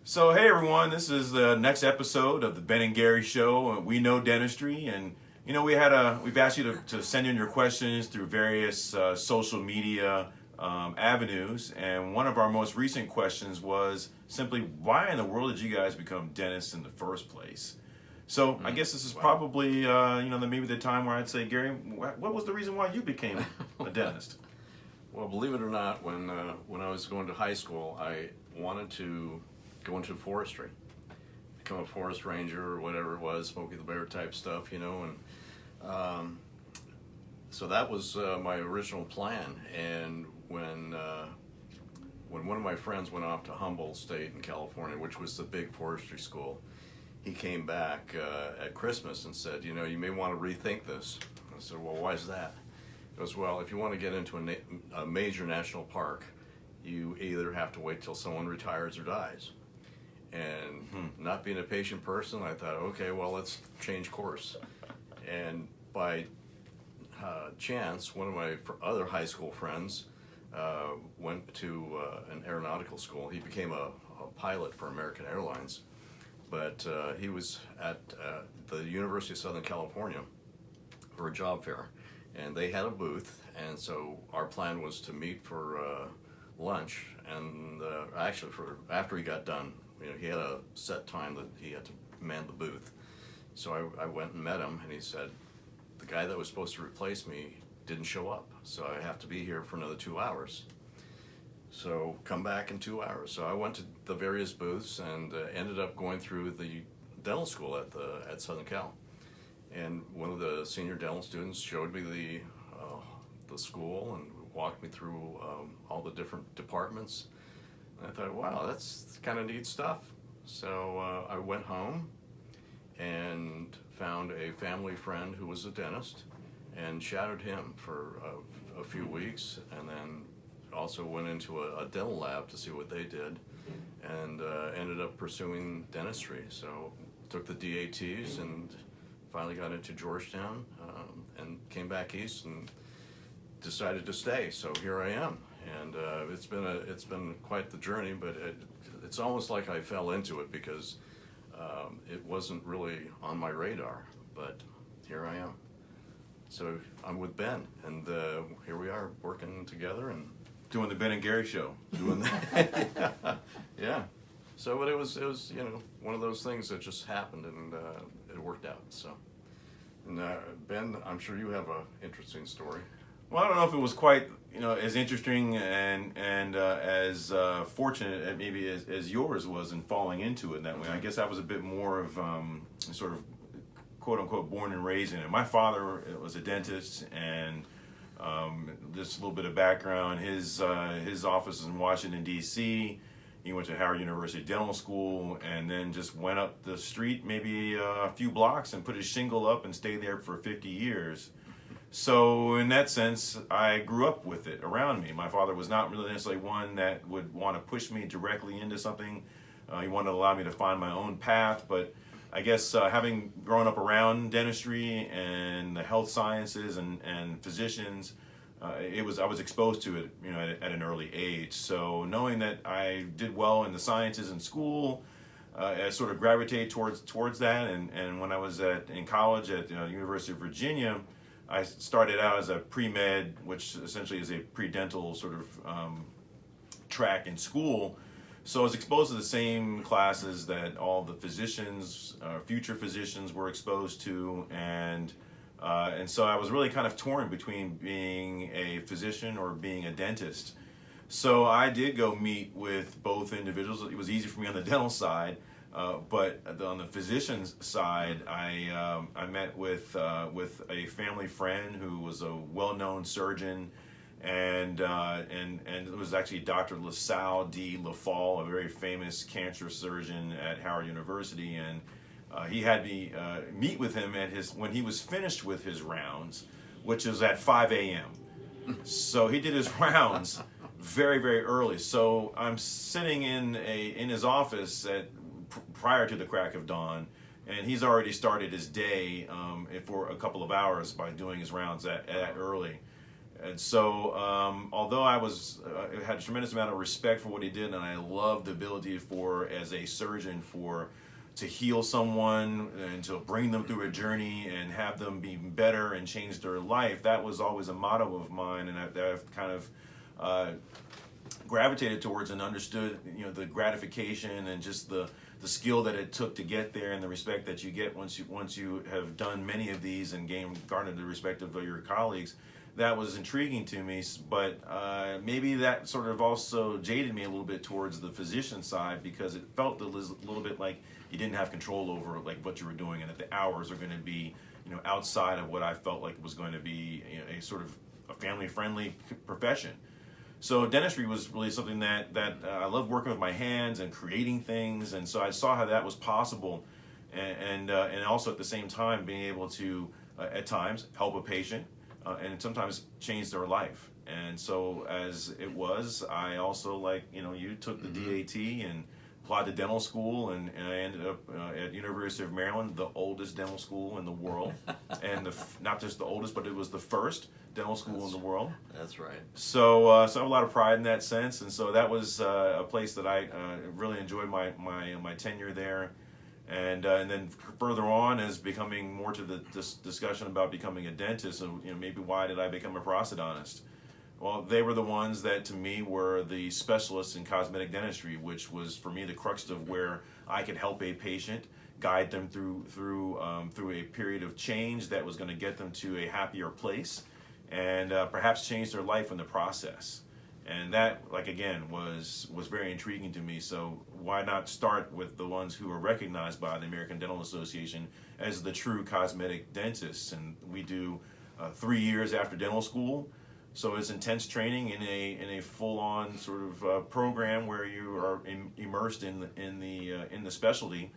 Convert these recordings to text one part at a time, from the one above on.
So, hey everyone, this is the next episode of the Ben and Gary Show. We know dentistry, and we've asked you to send in your questions through various social media avenues. And one of our most recent questions was simply, why in the world did you guys become dentists in the first place? So, I guess this is probably maybe the time where I'd say, Gary, what was the reason why you became a dentist? Well, believe it or not, when I was going to high school, I wanted to go into forestry, become a forest ranger or whatever it was, Smokey the Bear type stuff, and so that was my original plan. And when one of my friends went off to Humboldt State in California, which was the big forestry school, he came back at Christmas and said, you may want to rethink this. I said, well, why is that? He goes, well, if you want to get into a major national park, you either have to wait till someone retires or dies. And not being a patient person, I thought, okay, well, let's change course. And by chance, one of my other high school friends went to an aeronautical school. He became a pilot for American Airlines, but he was at the University of Southern California for a job fair, and they had a booth, and so our plan was to meet for lunch, and actually for after he got done. He had a set time that he had to man the booth. So I went and met him, and he said, the guy that was supposed to replace me didn't show up, so I have to be here for another 2 hours. So come back in 2 hours. So I went to the various booths and ended up going through the dental school at Southern Cal. And one of the senior dental students showed me the school and walked me through all the different departments. And I thought, wow, that's kind of neat stuff. So I went home and found a family friend who was a dentist and shadowed him for a few weeks, and then also went into a dental lab to see what they did, and ended up pursuing dentistry. So took the DATs and finally got into Georgetown, and came back east and decided to stay. So here I am. And it's been quite the journey, but it's almost like I fell into it because it wasn't really on my radar, but here I am. So I'm with Ben, and here we are working together and Doing the Ben and Gary Show. doing that. Yeah. So, but it was one of those things that just happened, and it worked out. So, and Ben, I'm sure you have an interesting story. Well, I don't know if it was quite, as interesting and as fortunate maybe as yours was in falling into it that way. I guess I was a bit more of sort of quote unquote born and raised in it. My father was a dentist, and just a little bit of background. His office is in Washington D.C. He went to Howard University Dental School, and then just went up the street maybe a few blocks and put his shingle up and stayed there for 50 years. So in that sense, I grew up with it around me. My father was not really necessarily one that would want to push me directly into something. He wanted to allow me to find my own path. But I guess having grown up around dentistry and the health sciences and physicians, I was exposed to it, at an early age. So knowing that I did well in the sciences in school, I sort of gravitated towards that. And when I was in college at the University of Virginia, I started out as a pre-med, which essentially is a pre-dental sort of track in school. So I was exposed to the same classes that all the physicians, future physicians, were exposed to, and so I was really kind of torn between being a physician or being a dentist. So I did go meet with both individuals. It was easy for me on the dental side. But on the physician's side, I met with a family friend who was a well-known surgeon, and it was actually Dr. LaSalle D. LaFall, a very famous cancer surgeon at Howard University, and he had me meet with him when he was finished with his rounds, which was at 5 a.m. So he did his rounds very, very early. So I'm sitting in his office prior to the crack of dawn, and he's already started his day for a couple of hours by doing his rounds that early. And so, although I had a tremendous amount of respect for what he did, and I loved the ability as a surgeon, to heal someone and to bring them through a journey and have them be better and change their life, that was always a motto of mine, and I've kind of gravitated towards and understood, the gratification and just the skill that it took to get there, and the respect that you get once you have done many of these and garnered the respect of your colleagues. That was intriguing to me, but maybe that sort of also jaded me a little bit towards the physician side, because it felt a little bit like you didn't have control over like what you were doing, and that the hours are going to be outside of what I felt like was going to be a sort of a family-friendly profession. So dentistry was really something that I loved, working with my hands and creating things, and so I saw how that was possible, and also at the same time being able to at times help a patient. And sometimes change their life. And so as it was, I also, like, you took the DAT and applied to dental school, and I ended up at University of Maryland, the oldest dental school in the world. And not just the oldest, but it was the first dental school in the world. That's right. So I have a lot of pride in that sense. And so that was a place that I really enjoyed my tenure there. And then further on, as becoming more to the discussion about becoming a dentist, and maybe why did I become a prosthodontist? Well, they were the ones that to me were the specialists in cosmetic dentistry, which was for me the crux of where I could help a patient, guide them through a period of change that was going to get them to a happier place, and perhaps change their life in the process. And that, like, again, was very intriguing to me. So why not start with the ones who are recognized by the American Dental Association as the true cosmetic dentists? And we do 3 years after dental school. So it's intense training in a full-on sort of program where you are immersed in the specialty.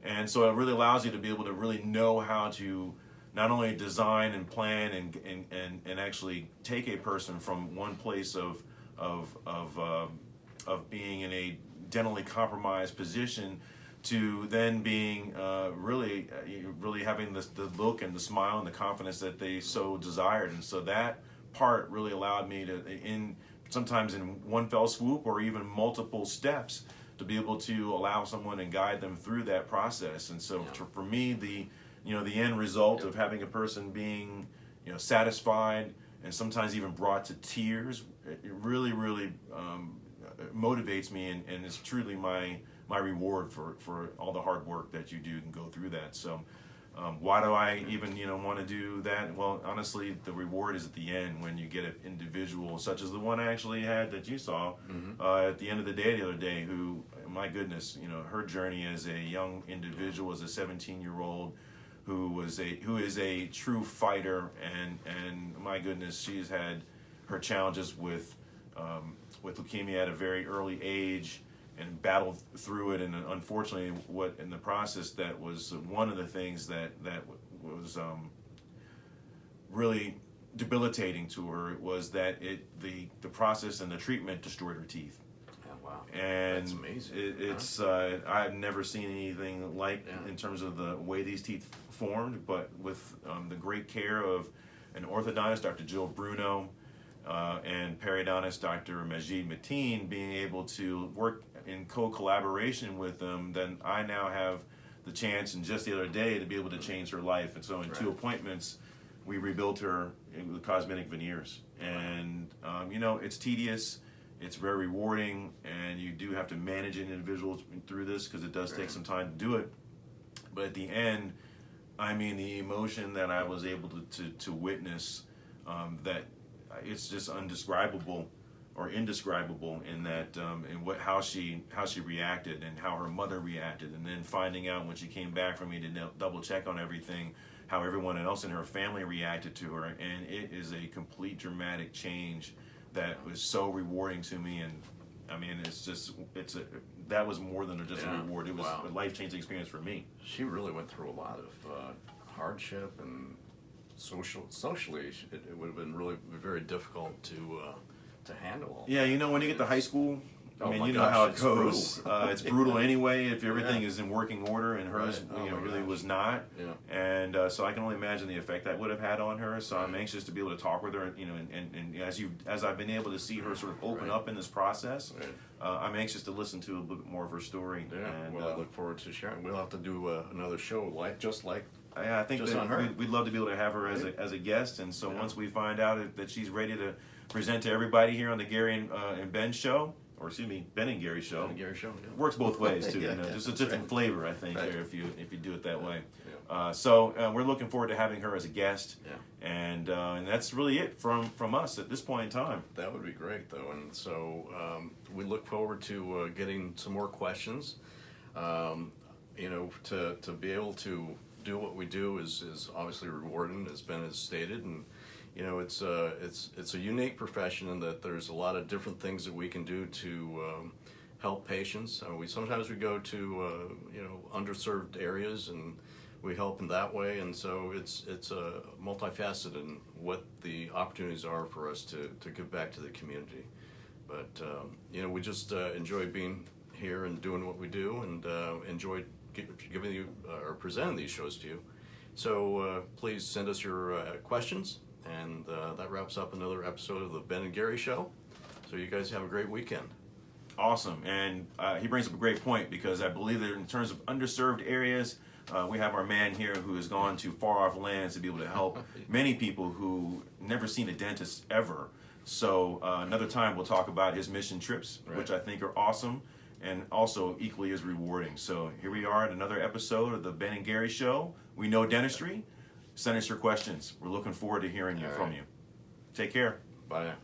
And so it really allows you to be able to really know how to not only design and plan and actually take a person from one place of being in a dentally compromised position to then being really having the look and the smile and the confidence that they so desired. And so that part really allowed me to, sometimes in one fell swoop or even multiple steps, to be able to allow someone and guide them through that process. And so for me, the end result of having a person being satisfied and sometimes even brought to tears, it really motivates me, and is truly my reward for all the hard work that you do and go through that. So why do I even want to do that? Well, honestly, the reward is at the end, when you get an individual such as the one I actually had that you saw at the end of the day the other day, who, my goodness, her journey as a young individual, as a 17-year-old, who is a true fighter, and my goodness, she's had her challenges with leukemia at a very early age and battled through it. And unfortunately, what in the process, that was one of the things that was really debilitating to her, was that the process and the treatment destroyed her teeth. Wow. And that's amazing. It's I've never seen anything like in terms of the way these teeth formed, but with the great care of an orthodontist, Dr. Jill Bruno, and periodontist, Dr. Majid Mateen, being able to work in co-collaboration with them, then I now have the chance, and just the other day, to be able to change her life. And so in 2 appointments, we rebuilt her with cosmetic veneers. And it's tedious. It's very rewarding, and you do have to manage an individual through this, because it does take some time to do it. But at the end, I mean, the emotion that I was able to witness, that it's just undescribable or indescribable, in that how she reacted, and how her mother reacted, and then finding out when she came back for me to double check on everything, how everyone else in her family reacted to her. And it is a complete dramatic change that was so rewarding to me. And I mean, that was more than just a reward. It was a life-changing experience for me. She really went through a lot of hardship, and socially, it would have been really very difficult to handle all. Yeah, when you get to high school, I mean, my you know gosh, how it it's goes. brutal. It's brutal anyway if everything is in working order, and hers, Right. Oh my really gosh. was not. Yeah. And so I can only imagine the effect that would have had on her. So I'm anxious to be able to talk with her, and as I've been able to see her sort of open Right. up in this process, Right. I'm anxious to listen to a little bit more of her story. Yeah, And, well, I look forward to sharing. We'll have to do another show just like I think just that on her. we'd love to be able to have her as Right. a guest. And so Yeah. once we find out that she's ready to present to everybody here on the Gary and Ben show, or excuse me, Ben and Gary show. on the Gary Show. Yeah. Works both ways too. Yeah, Just a that's different right. flavor, I think, Right. there if you do it that way. Yeah. So we're looking forward to having her as a guest. Yeah. And that's really it from us at this point in time. That would be great, though, and so we look forward to getting some more questions. To be able to do what we do is obviously rewarding, as Ben has stated, and it's a unique profession in that there's a lot of different things that we can do to help patients. Sometimes we go to underserved areas and we help in that way, and so it's multifaceted in what the opportunities are for us to give back to the community. But we just enjoy being here and doing what we do, and enjoy giving you or presenting these shows to you. So please send us your questions, and that wraps up another episode of the Ben and Gary Show. So you guys have a great weekend. Awesome. And he brings up a great point, because I believe that in terms of underserved areas, we have our man here who has gone to far off lands to be able to help many people who never seen a dentist ever. So another time we'll talk about his mission trips, Right. which I think are awesome and also equally as rewarding. So here we are at another episode of the Ben and Gary Show. We know dentistry. Send us your questions. We're looking forward to hearing All from right. you. Take care. Bye now.